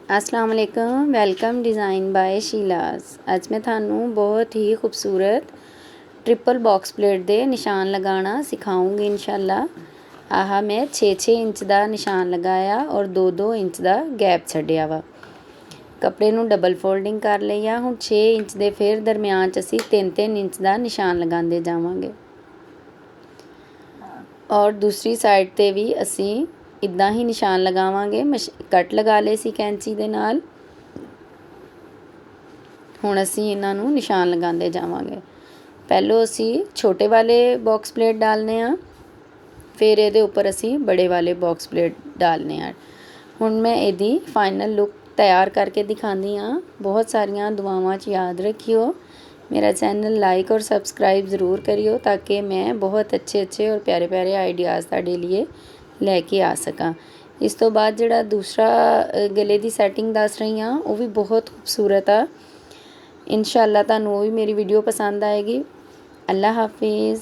अस्सलाम वालेकुम। Welcome design by Sheela's. अज मैं थानू बहुत ही खूबसूरत ट्रिपल बॉक्स प्लेट दे निशान लगाना सिखाऊंगी इंशाल्लाह। आह मैं 6-6 इंच का निशान लगाया और 2-2 इंच का गैप छड्डिया वा। कपड़े नू डबल फोल्डिंग कर लिया। हुण 6 इंच दे फिर दरम्यान च असीं 3-3 इंच का निशान लगाते जावांगे और दूसरी साइड ते भी असीं इदां ही निशान लगावांगे। कट लगा ले सी कैंची दे नाल। हुण असीं इन्हां नूं निशान लगाते जावांगे। पहलों असीं छोटे वाले बॉक्स प्लेट डालने आ, फिर इहदे उपर असीं बड़े वाले बॉक्स प्लेट डालने आ। हुण मैं इहदी फाइनल लुक तैयार करके दिखांदी हाँ। बहुत सारियां दुआवां च याद रखियो। मेरा चैनल लाइक और सब्सक्राइब ज़रूर करियो ताकि मैं बहुत अच्छे और प्यारे प्यारे आइडियाज़ तुहाडे लिए लैके आ सकां। इस तो बाद जिहड़ा दूसरा गले की सैटिंग दस रही हाँ वो भी बहुत खूबसूरत आ। इंशाअल्लाह तुहानूं वो भी मेरी वीडियो पसंद आएगी। अल्लाह हाफिज़।